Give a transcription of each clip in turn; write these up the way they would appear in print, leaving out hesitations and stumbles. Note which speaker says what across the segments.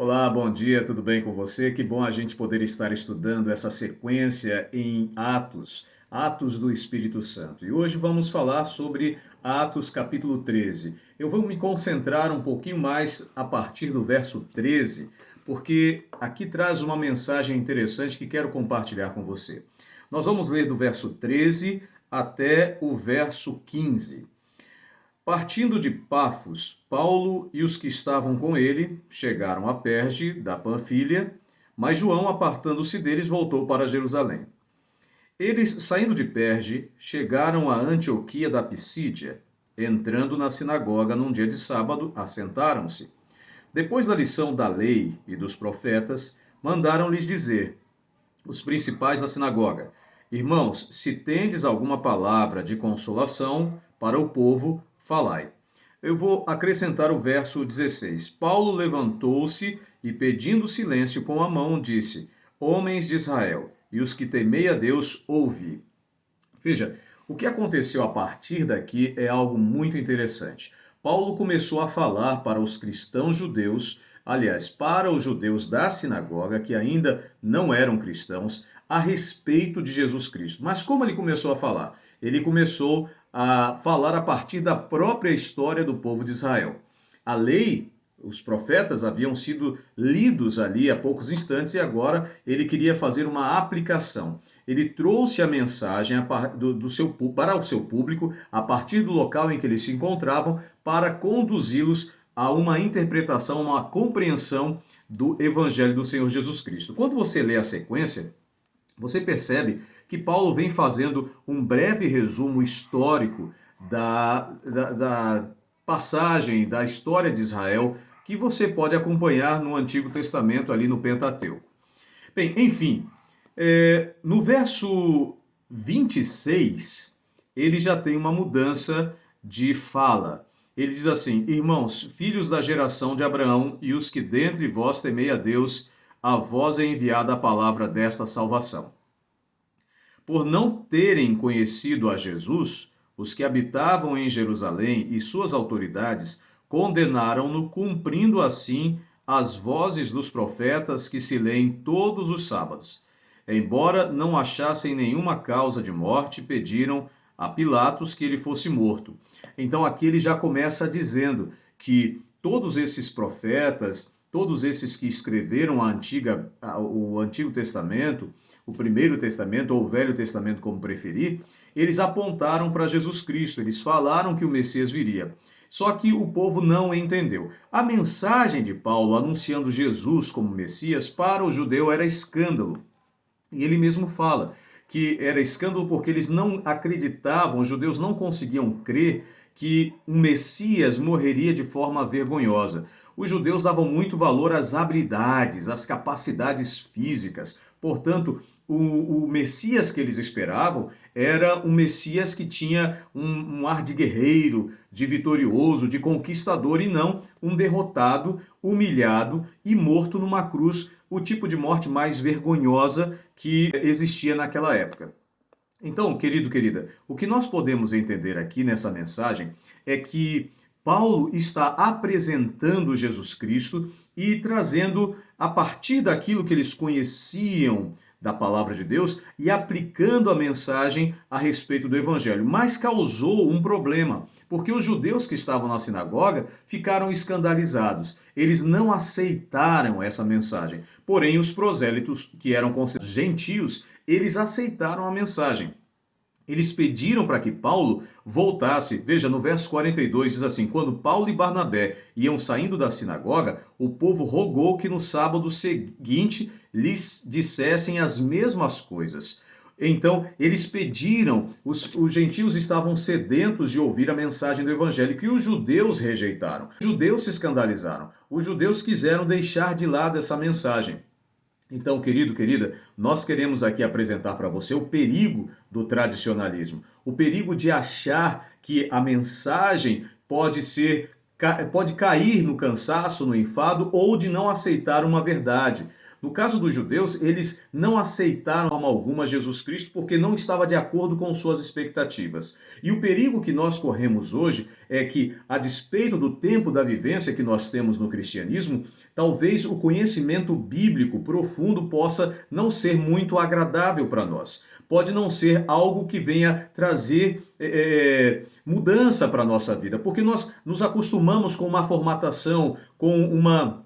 Speaker 1: Olá, bom dia, tudo bem com você? Que bom a gente poder estar estudando essa sequência em Atos, Atos do Espírito Santo. E hoje vamos falar sobre Atos capítulo 13. Eu vou me concentrar um pouquinho mais a partir do verso 13, porque aqui traz uma mensagem interessante que quero compartilhar com você. Nós vamos ler do verso 13 até o verso 15. Partindo de Pafos, Paulo e os que estavam com ele chegaram a Perge da Panfilha, mas João, apartando-se deles, voltou para Jerusalém. Eles, saindo de Perge, chegaram a Antioquia da Pisídia. Entrando na sinagoga num dia de sábado, assentaram-se. Depois da lição da lei e dos profetas, mandaram-lhes dizer, os principais da sinagoga: Irmãos, se tendes alguma palavra de consolação para o povo, falai. Eu vou acrescentar o verso 16. Paulo levantou-se e, pedindo silêncio com a mão, disse: Homens de Israel, e os que temei a Deus, ouvi. Veja, o que aconteceu a partir daqui é algo muito interessante. Paulo começou a falar para os cristãos judeus, aliás, para os judeus da sinagoga, que ainda não eram cristãos, a respeito de Jesus Cristo. Mas como ele começou a falar? Ele começou a falar a partir da própria história do povo de Israel. A lei, os profetas haviam sido lidos ali há poucos instantes e agora ele queria fazer uma aplicação. Ele trouxe a mensagem para o seu público a partir do local em que eles se encontravam para conduzi-los a uma interpretação, uma compreensão do Evangelho do Senhor Jesus Cristo. Quando você lê a sequência, você percebe que Paulo vem fazendo um breve resumo histórico da passagem da história de Israel que você pode acompanhar no Antigo Testamento, ali no Pentateuco. Bem, enfim, no verso 26, ele já tem uma mudança de fala. Ele diz assim: Irmãos, filhos da geração de Abraão e os que dentre vós temei a Deus, a vós é enviada a palavra desta salvação. Por não terem conhecido a Jesus, os que habitavam em Jerusalém e suas autoridades condenaram-no, cumprindo assim as vozes dos profetas que se leem todos os sábados. Embora não achassem nenhuma causa de morte, pediram a Pilatos que ele fosse morto. Então aqui ele já começa dizendo que todos esses profetas, todos esses que escreveram o Antigo Testamento, o Primeiro Testamento ou o Velho Testamento, como preferir, eles apontaram para Jesus Cristo, eles falaram que o Messias viria. Só que o povo não entendeu. A mensagem de Paulo anunciando Jesus como Messias para o judeu era escândalo. E ele mesmo fala que era escândalo porque eles não acreditavam, os judeus não conseguiam crer que o Messias morreria de forma vergonhosa. Os judeus davam muito valor às habilidades, às capacidades físicas. Portanto, o Messias que eles esperavam era um Messias que tinha um ar de guerreiro, de vitorioso, de conquistador, e não um derrotado, humilhado e morto numa cruz, o tipo de morte mais vergonhosa que existia naquela época. Então, querido, querida, o que nós podemos entender aqui nessa mensagem é que Paulo está apresentando Jesus Cristo e trazendo, a partir daquilo que eles conheciam da palavra de Deus, e aplicando a mensagem a respeito do Evangelho. Mas causou um problema, porque os judeus que estavam na sinagoga ficaram escandalizados. Eles não aceitaram essa mensagem. Porém, os prosélitos, que eram considerados gentios, eles aceitaram a mensagem. Eles pediram para que Paulo voltasse. Veja, no verso 42 diz assim: Quando Paulo e Barnabé iam saindo da sinagoga, o povo rogou que no sábado seguinte lhes dissessem as mesmas coisas. Então, eles pediram, os gentios estavam sedentos de ouvir a mensagem do evangelho, que os judeus rejeitaram. Os judeus se escandalizaram. Os judeus quiseram deixar de lado essa mensagem. Então, querido, querida, nós queremos aqui apresentar para você o perigo do tradicionalismo, o perigo de achar que a mensagem pode cair no cansaço, no enfado, ou de não aceitar uma verdade. No caso dos judeus, eles não aceitaram de forma alguma Jesus Cristo porque não estava de acordo com suas expectativas. E o perigo que nós corremos hoje é que, a despeito do tempo da vivência que nós temos no cristianismo, talvez o conhecimento bíblico profundo possa não ser muito agradável para nós. Pode não ser algo que venha trazer mudança para a nossa vida, porque nós nos acostumamos com uma formatação, com uma.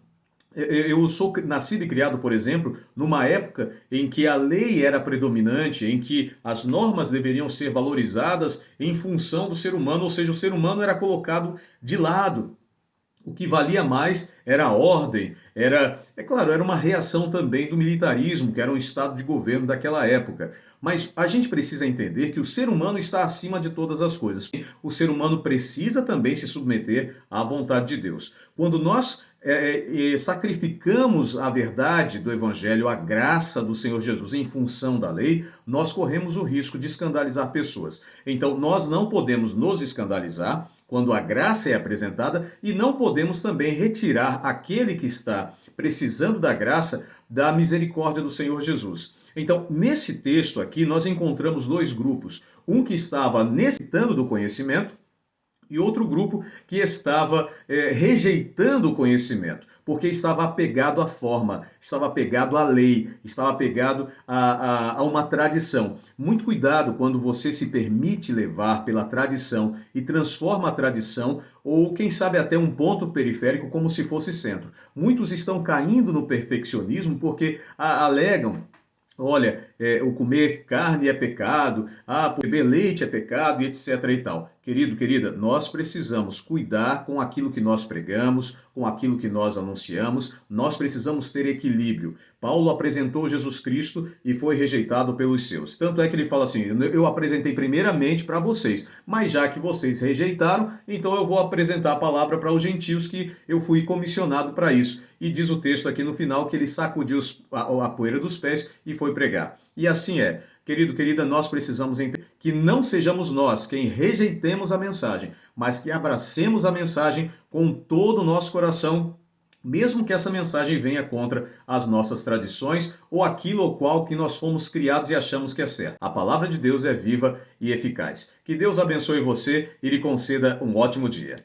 Speaker 1: Eu sou nascido e criado, por exemplo, numa época em que a lei era predominante, em que as normas deveriam ser valorizadas em função do ser humano, ou seja, o ser humano era colocado de lado. O que valia mais era a ordem, é claro, era uma reação também do militarismo, que era um estado de governo daquela época. Mas a gente precisa entender que o ser humano está acima de todas as coisas. O ser humano precisa também se submeter à vontade de Deus. Quando nós sacrificamos a verdade do Evangelho, a graça do Senhor Jesus em função da lei, nós corremos o risco de escandalizar pessoas. Então, nós não podemos nos escandalizar quando a graça é apresentada e não podemos também retirar aquele que está precisando da graça da misericórdia do Senhor Jesus. Então, nesse texto aqui, nós encontramos dois grupos. Um que estava necessitando do conhecimento e outro grupo que estava rejeitando o conhecimento, porque estava apegado à forma, estava apegado à lei, estava apegado a uma tradição. Muito cuidado quando você se permite levar pela tradição e transforma a tradição, ou quem sabe até um ponto periférico, como se fosse centro. Muitos estão caindo no perfeccionismo porque alegam. Olha, o comer carne é pecado, beber leite é pecado e etc e tal. Querido, querida, nós precisamos cuidar com aquilo que nós pregamos, com aquilo que nós anunciamos, nós precisamos ter equilíbrio. Paulo apresentou Jesus Cristo e foi rejeitado pelos seus. Tanto é que ele fala assim, eu apresentei primeiramente para vocês, mas já que vocês rejeitaram, então eu vou apresentar a palavra para os gentios que eu fui comissionado para isso. E diz o texto aqui no final que ele sacudiu a poeira dos pés e foi pregar. E assim é. Querido, querida, nós precisamos entender que não sejamos nós quem rejeitemos a mensagem, mas que abracemos a mensagem com todo o nosso coração, mesmo que essa mensagem venha contra as nossas tradições ou aquilo ao qual que nós fomos criados e achamos que é certo. A palavra de Deus é viva e eficaz. Que Deus abençoe você e lhe conceda um ótimo dia.